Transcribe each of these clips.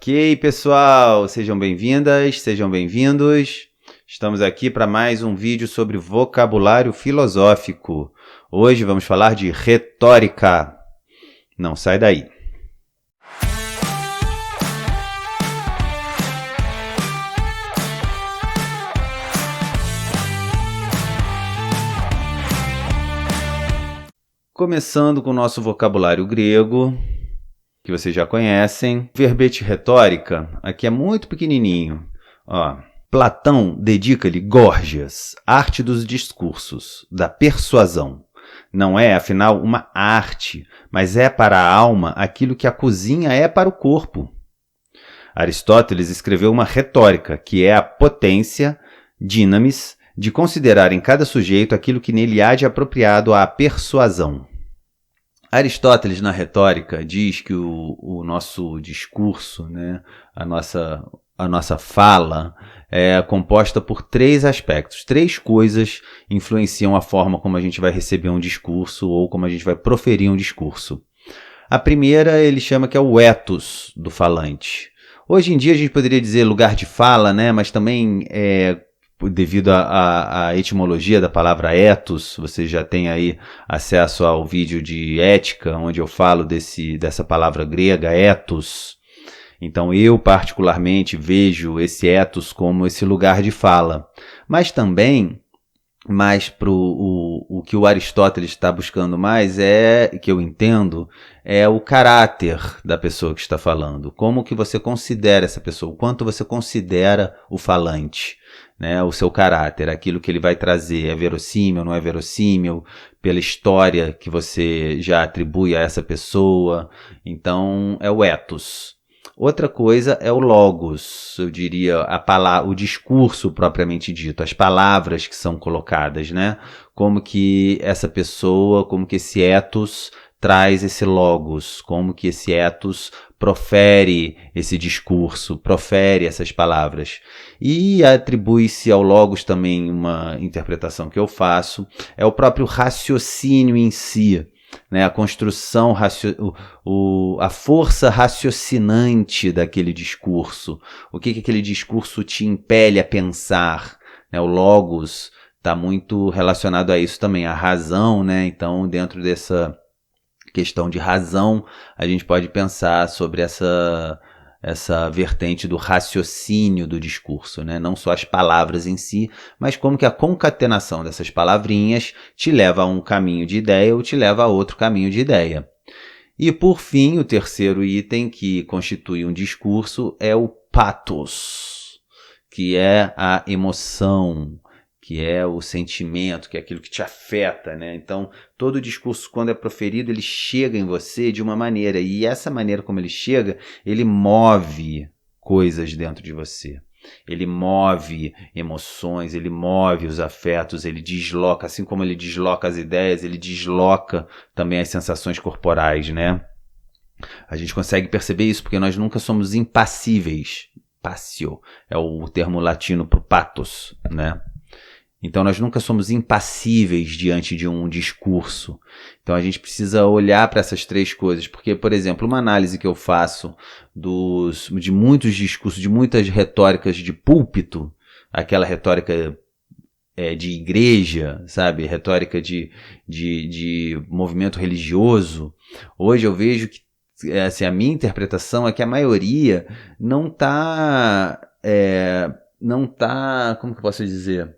Ok, pessoal, sejam bem-vindas, sejam bem-vindos. Estamos aqui para mais um vídeo sobre vocabulário filosófico. Hoje vamos falar de retórica. Não sai daí. Começando com o nosso vocabulário grego, que vocês já conhecem. Verbete retórica, aqui é muito pequenininho. Platão dedica-lhe Górgias, arte dos discursos, da persuasão. Não é, afinal, uma arte, mas é para a alma aquilo que a cozinha é para o corpo. Aristóteles escreveu uma retórica, que é a potência, dinamis, de considerar em cada sujeito aquilo que nele há de apropriado à persuasão. Aristóteles, na retórica, diz que o nosso discurso, né, a nossa fala, é composta por três aspectos. Três coisas influenciam a forma como a gente vai receber um discurso ou como a gente vai proferir um discurso. A primeira ele chama que é o ethos do falante. Hoje em dia a gente poderia dizer lugar de fala, né, mas também devido à etimologia da palavra ethos, você já tem aí acesso ao vídeo de ética, onde eu falo dessa palavra grega, ethos. Então eu particularmente vejo esse ethos como esse lugar de fala. Mas também, o que o Aristóteles está buscando mais que eu entendo, é o caráter da pessoa que está falando. Como que você considera essa pessoa, o quanto você considera o falante, né? O seu caráter, aquilo que ele vai trazer, é verossímil, não é verossímil, pela história que você já atribui a essa pessoa. Então é o ethos. Outra coisa é o logos, eu diria, o discurso propriamente dito, as palavras que são colocadas, né? Como que essa pessoa, como que esse ethos traz esse logos, como que esse ethos profere esse discurso, profere essas palavras. E atribui-se ao logos também uma interpretação que eu faço, é o próprio raciocínio em si, né, a construção, a força raciocinante daquele discurso. O que aquele discurso te impele a pensar, né? O logos está muito relacionado a isso também, a razão, né? Então, dentro dessa questão de razão, a gente pode pensar sobre essa vertente do raciocínio do discurso, né? Não só as palavras em si, mas como que a concatenação dessas palavrinhas te leva a um caminho de ideia ou te leva a outro caminho de ideia. E por fim, o terceiro item que constitui um discurso é o pathos, que é a emoção, que é o sentimento, que é aquilo que te afeta, né? Então, todo discurso, quando é proferido, ele chega em você de uma maneira, e essa maneira como ele chega, ele move coisas dentro de você. Ele move emoções, ele move os afetos, ele desloca, assim como ele desloca as ideias, ele desloca também as sensações corporais, né? A gente consegue perceber isso porque nós nunca somos impassíveis. Passio é o termo latino para o pathos, né? Então, nós nunca somos impassíveis diante de um discurso. Então, a gente precisa olhar para essas três coisas. Porque, por exemplo, uma análise que eu faço de muitos discursos, de muitas retóricas de púlpito, aquela retórica de igreja, sabe? Retórica de movimento religioso. Hoje eu vejo que assim, a minha interpretação é que a maioria não está, como que eu posso dizer,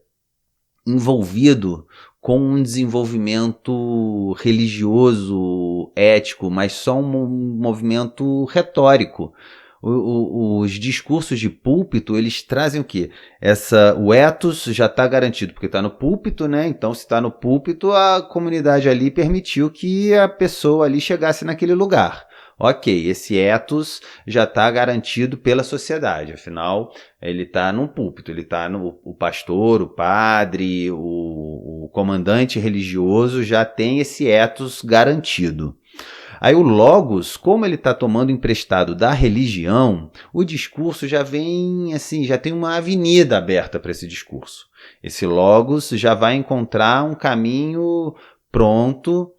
envolvido com um desenvolvimento religioso, ético, mas só um movimento retórico. Os discursos de púlpito, eles trazem o quê? O ethos já está garantido, porque está no púlpito, né? Então, se está no púlpito, a comunidade ali permitiu que a pessoa ali chegasse naquele lugar. Ok, esse ethos já está garantido pela sociedade, afinal, ele está num púlpito, ele está o pastor, o padre, o comandante religioso já tem esse ethos garantido. Aí o logos, como ele está tomando emprestado da religião, o discurso já vem assim, já tem uma avenida aberta para esse discurso. Esse logos já vai encontrar um caminho pronto,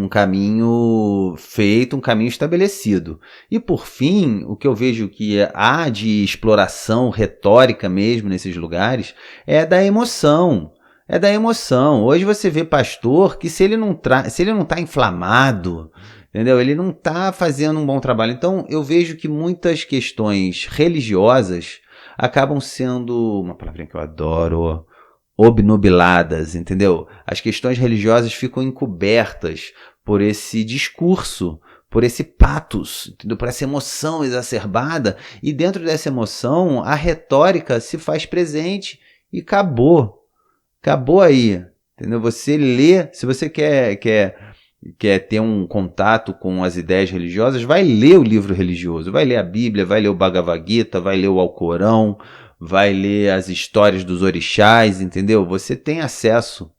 um caminho feito, um caminho estabelecido. E por fim, o que eu vejo que há de exploração retórica mesmo nesses lugares é da emoção. É da emoção. Hoje você vê pastor que se ele não está inflamado, entendeu? Ele não está fazendo um bom trabalho. Então eu vejo que muitas questões religiosas acabam sendo, uma palavrinha que eu adoro, obnubiladas, entendeu? As questões religiosas ficam encobertas por esse discurso, por esse patos, entendeu? Por essa emoção exacerbada, e dentro dessa emoção a retórica se faz presente e acabou aí, entendeu? Você lê, se você quer ter um contato com as ideias religiosas, vai ler o livro religioso, vai ler a Bíblia, vai ler o Bhagavad Gita, vai ler o Alcorão, vai ler as histórias dos orixás, entendeu? Você tem acesso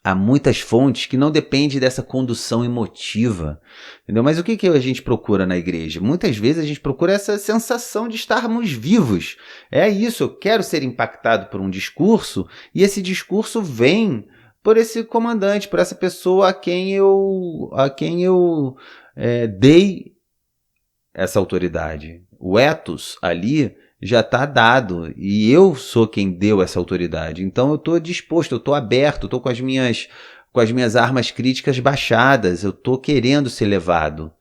a muitas fontes que não dependem dessa condução emotiva, entendeu? Mas o que a gente procura na igreja? Muitas vezes a gente procura essa sensação de estarmos vivos. É isso, eu quero ser impactado por um discurso, e esse discurso vem por esse comandante, por essa pessoa a quem eu dei essa autoridade. O ethos ali já está dado, e eu sou quem deu essa autoridade. Então eu estou disposto, eu estou aberto, eu estou com as minhas armas críticas baixadas, eu estou querendo ser levado.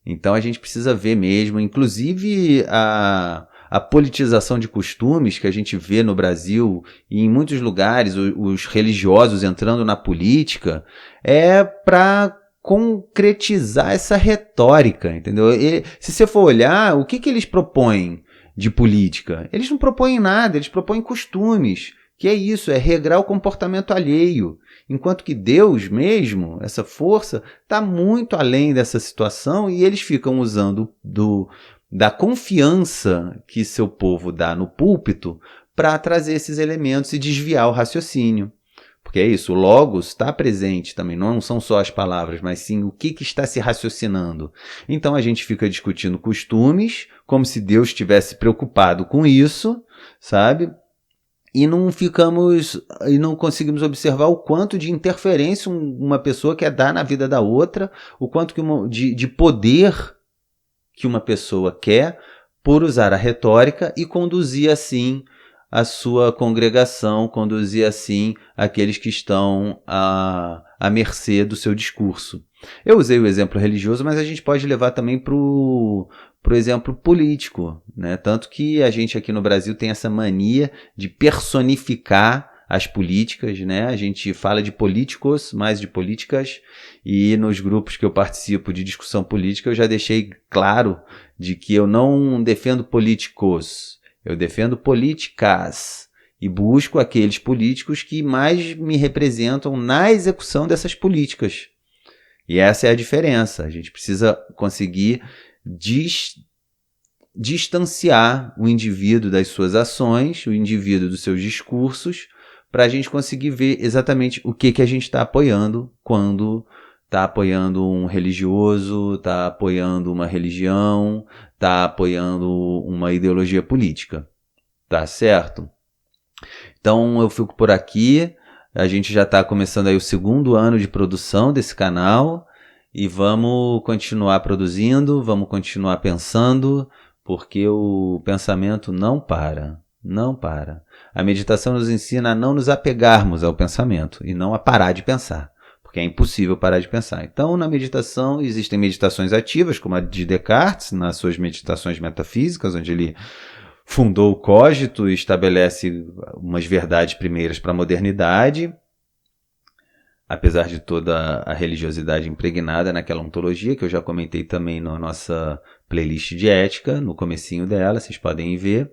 Então a gente precisa ver mesmo, inclusive a politização de costumes que a gente vê no Brasil e em muitos lugares, os religiosos entrando na política, é para concretizar essa retórica, entendeu? Se você for olhar, o que eles propõem de política? Eles não propõem nada, eles propõem costumes, que é isso, é regrar o comportamento alheio. Enquanto que Deus mesmo, essa força, está muito além dessa situação, e eles ficam usando da confiança que seu povo dá no púlpito para trazer esses elementos e desviar o raciocínio. Porque é isso, o logos está presente também, não são só as palavras, mas sim o que está se raciocinando. Então a gente fica discutindo costumes, como se Deus estivesse preocupado com isso, sabe? E não conseguimos observar o quanto de interferência uma pessoa quer dar na vida da outra, o quanto de poder que uma pessoa quer por usar a retórica e conduzir assim a sua congregação, conduzir assim aqueles que estão à mercê do seu discurso. Eu usei o exemplo religioso, mas a gente pode levar também para o exemplo político, né? Tanto que a gente aqui no Brasil tem essa mania de personificar as políticas, né? A gente fala de políticos, mais de políticas, e nos grupos que eu participo de discussão política eu já deixei claro de que eu não defendo políticos, eu defendo políticas e busco aqueles políticos que mais me representam na execução dessas políticas. E essa é a diferença. A gente precisa conseguir distanciar o indivíduo das suas ações, o indivíduo dos seus discursos, para a gente conseguir ver exatamente o que a gente está apoiando quando está apoiando um religioso, está apoiando uma religião, está apoiando uma ideologia política. Tá certo? Então eu fico por aqui. A gente já está começando aí o 2º ano de produção desse canal e vamos continuar produzindo, vamos continuar pensando, porque o pensamento não para, não para. A meditação nos ensina a não nos apegarmos ao pensamento e não a parar de pensar, porque é impossível parar de pensar. Então, na meditação, existem meditações ativas, como a de Descartes, nas suas meditações metafísicas, onde ele fundou o cogito e estabelece umas verdades primeiras para a modernidade, apesar de toda a religiosidade impregnada naquela ontologia, que eu já comentei também na nossa playlist de ética, no comecinho dela, vocês podem ver.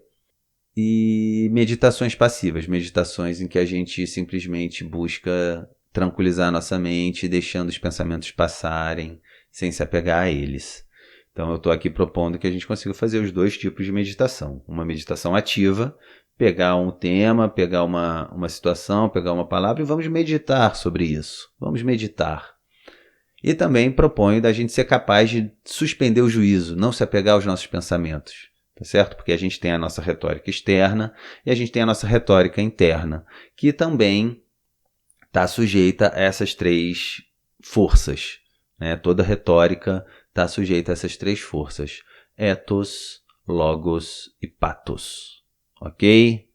E meditações passivas, meditações em que a gente simplesmente busca tranquilizar a nossa mente, deixando os pensamentos passarem, sem se apegar a eles. Então eu estou aqui propondo que a gente consiga fazer os 2 tipos de meditação. Uma meditação ativa, pegar um tema, pegar uma situação, pegar uma palavra e vamos meditar sobre isso. Vamos meditar. E também proponho da gente ser capaz de suspender o juízo, não se apegar aos nossos pensamentos. Tá certo? Porque a gente tem a nossa retórica externa e a gente tem a nossa retórica interna, que também está sujeita a essas 3 forças, né? Toda retórica está sujeita a essas 3 forças: ethos, logos e pathos. Ok?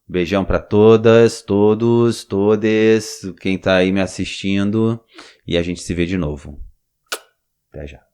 Beijão para todas, todos, todes, quem está aí me assistindo, e a gente se vê de novo. Até já.